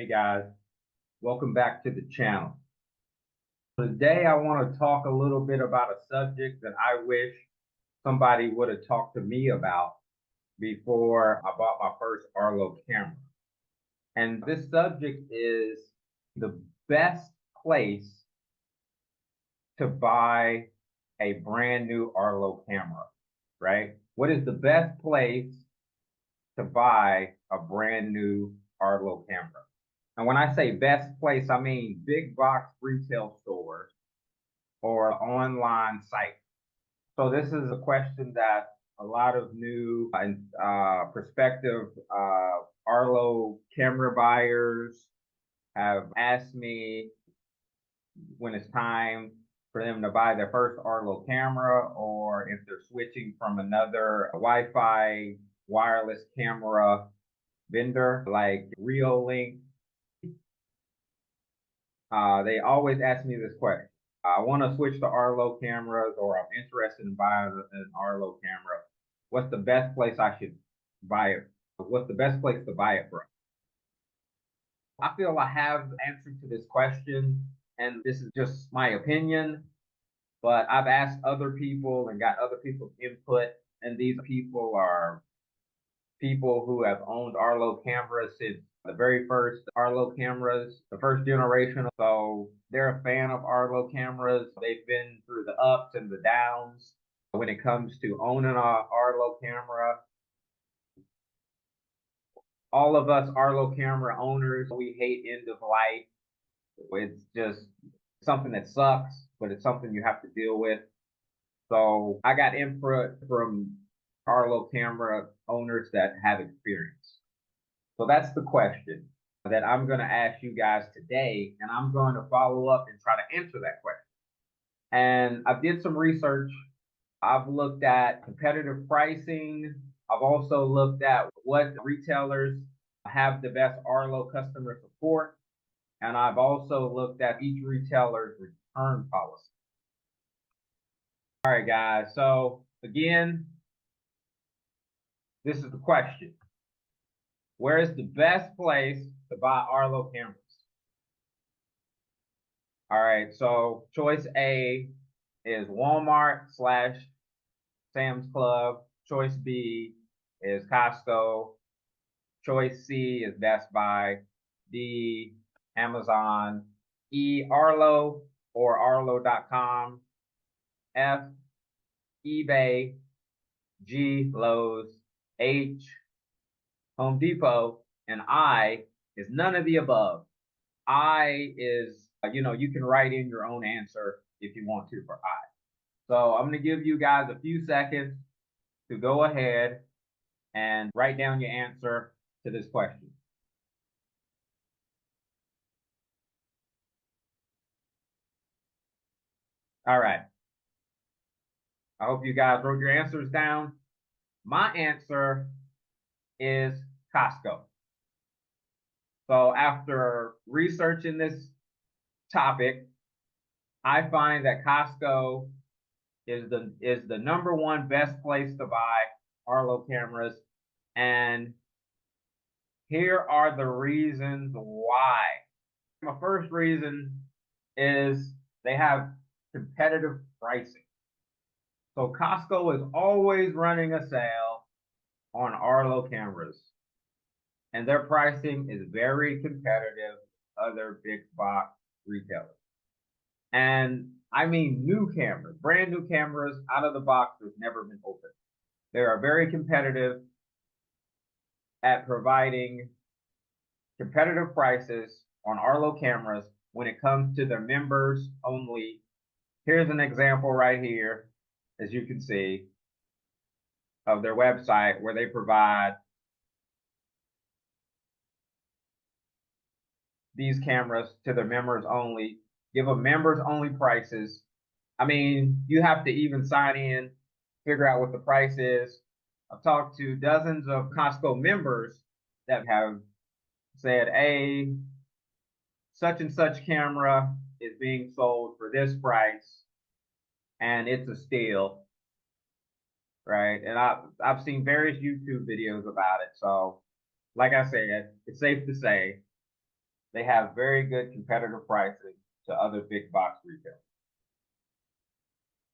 Hey guys, welcome back to the channel. Today I want to talk a little bit about a subject that I wish somebody would have talked to me about before I bought my first Arlo camera. And this subject is the best place to buy a brand new Arlo camera, right? What is the best place to buy a brand new Arlo camera? And when I say best place, I mean big box retail stores or online sites. So this is a question that a lot of new and prospective Arlo camera buyers have asked me when it's time for them to buy their first Arlo camera, or if they're switching from another Wi-Fi wireless camera vendor like Reolink. They always ask me this question. I want to switch to Arlo cameras, or I'm interested in buying an Arlo camera. What's the best place I should buy it? What's the best place to buy it from? I feel I have the answer to this question, and this is just my opinion, but I've asked other people and got other people's input, and these people are people who have owned Arlo cameras since the very first Arlo cameras, the first generation. So they're a fan of Arlo cameras. They've been through the ups and the downs when it comes to owning an Arlo camera. All of us Arlo camera owners, we hate end of life. It's just something that sucks, but it's something you have to deal with. So I got input from Arlo camera owners that have experience. So that's the question that I'm going to ask you guys today, and I'm going to follow up and try to answer that question. And I did some research. I've looked at competitive pricing. I've also looked at what retailers have the best Arlo customer support. And I've also looked at each retailer's return policy. All right, guys. So again, this is the question. Where is the best place to buy Arlo cameras? All right, so choice A is Walmart / Sam's Club. Choice B is Costco. Choice C is Best Buy. D, Amazon. E, Arlo or Arlo.com. F, eBay. G, Lowe's. H, Home Depot. And I is none of the above. I is, you can write in your own answer if you want to for I. So I'm going to give you guys a few seconds to go ahead and write down your answer to this question. All right. I hope you guys wrote your answers down. My answer is Costco. So after researching this topic, I find that Costco is the number one best place to buy Arlo cameras. And here are the reasons why. My first reason is they have competitive pricing. So Costco is always running a sale on Arlo cameras, and their pricing is very competitive with other big box retailers. And I mean new cameras, brand new cameras out of the box that's never been opened. They are very competitive at providing competitive prices on Arlo cameras when it comes to their members only. Here's an example right here, as you can see, of their website where they provide these cameras to their members only, give them members only prices. I mean, you have to even sign in, figure out what the price is. I've talked to dozens of Costco members that have said, hey, such and such camera is being sold for this price, and it's a steal, right? And I've seen various YouTube videos about it. So, like I said, it's safe to say They have very good competitive pricing to other big box retailers.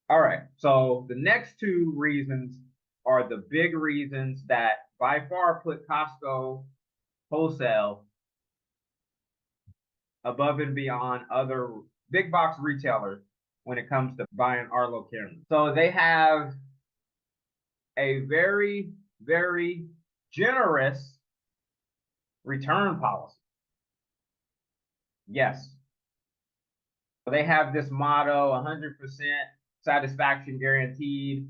All right, so the next two reasons are the big reasons that by far put Costco wholesale above and beyond other big box retailers when it comes to buying Arlo cameras. So they have a very, very generous return policy. Yes. They have this motto, 100% satisfaction guaranteed.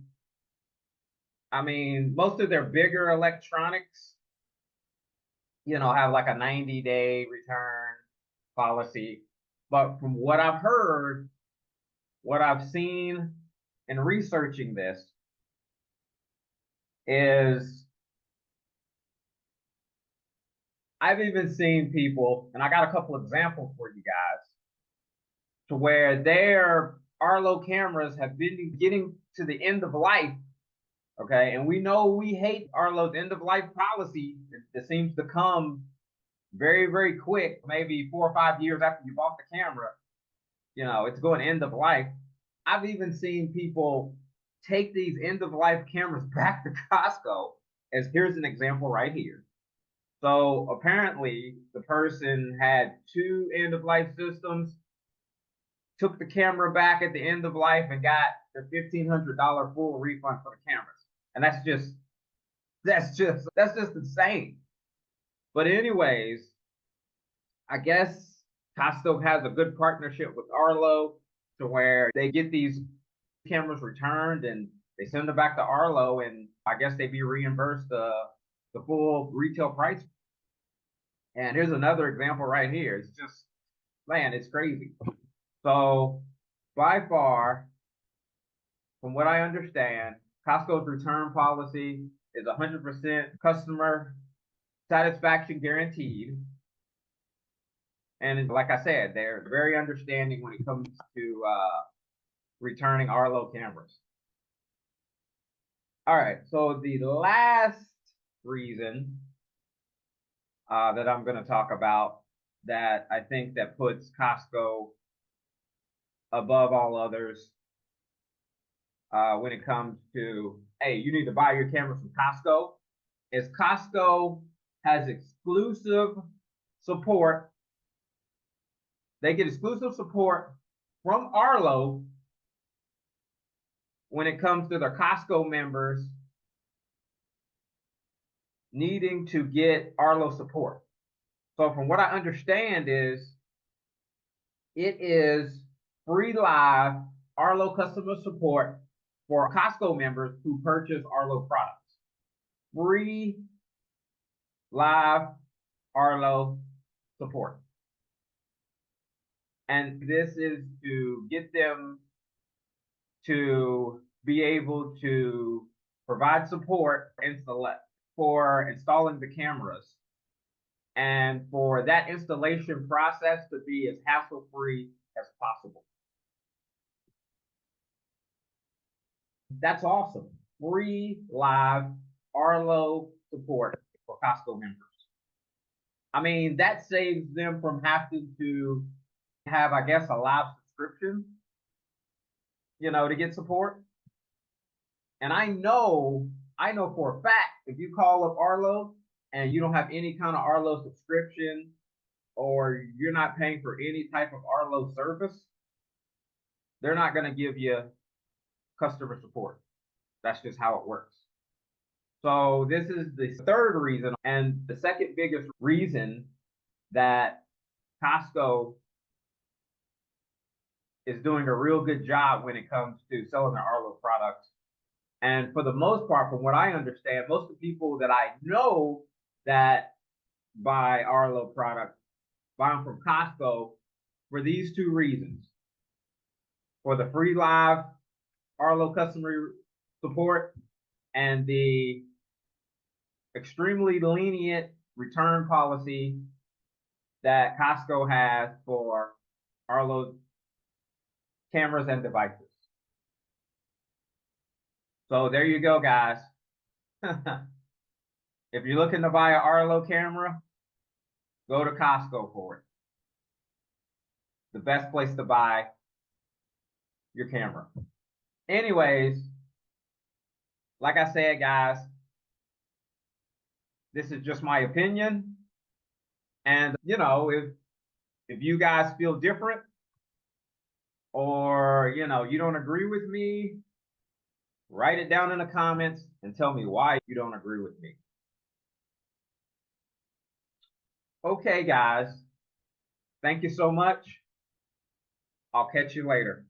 I mean, most of their bigger electronics, have like a 90-day return policy. But from what I've heard, what I've seen in researching this is I've even seen people, and I got a couple examples for you guys, to where their Arlo cameras have been getting to the end of life. Okay, and we know we hate Arlo's end of life policy that seems to come very, very quick, maybe 4 or 5 years after you bought the camera. It's going end of life. I've even seen people take these end of life cameras back to Costco, as here's an example right here. So apparently the person had 2 end of life systems, took the camera back at the end of life and got their $1,500 full refund for the cameras. And that's just insane. But anyways, I guess Costco has a good partnership with Arlo to where they get these cameras returned and they send them back to Arlo, and I guess they be reimbursed the full retail price. And here's another example right here. It's just, man, it's crazy. So by far, from what I understand, Costco's return policy is 100% customer satisfaction guaranteed. And like I said, they're very understanding when it comes to returning Arlo cameras. All right, so the last reason that I'm going to talk about that I think that puts Costco above all others when it comes to, hey, you need to buy your camera from Costco, is Costco has exclusive support. They get exclusive support from Arlo when it comes to their Costco members needing to get Arlo support. So from what I understand is it is free live Arlo customer support for Costco members who purchase Arlo products. Free live Arlo support. And this is to get them to be able to provide support for installing the cameras, and for that installation process to be as hassle-free as possible. That's awesome. Free live Arlo support for Costco members. I mean, that saves them from having to have, I guess, a live subscription, to get support. And I know for a fact, if you call up Arlo and you don't have any kind of Arlo subscription, or you're not paying for any type of Arlo service, they're not going to give you customer support. That's just how it works. So this is the third reason, and the second biggest reason that Costco is doing a real good job when it comes to selling their Arlo products. And for the most part, from what I understand, most of the people that I know that buy Arlo products buy them from Costco for these two reasons: for the free live Arlo customer support and the extremely lenient return policy that Costco has for Arlo cameras and devices. So there you go, guys. If you're looking to buy an Arlo camera, go to Costco for it. the best place to buy your camera. Anyways, like I said, guys, this is just my opinion. And, you know, if you guys feel different or, you know, you don't agree with me, write it down in the comments and tell me why you don't agree with me. Okay, guys. Thank you so much. I'll catch you later.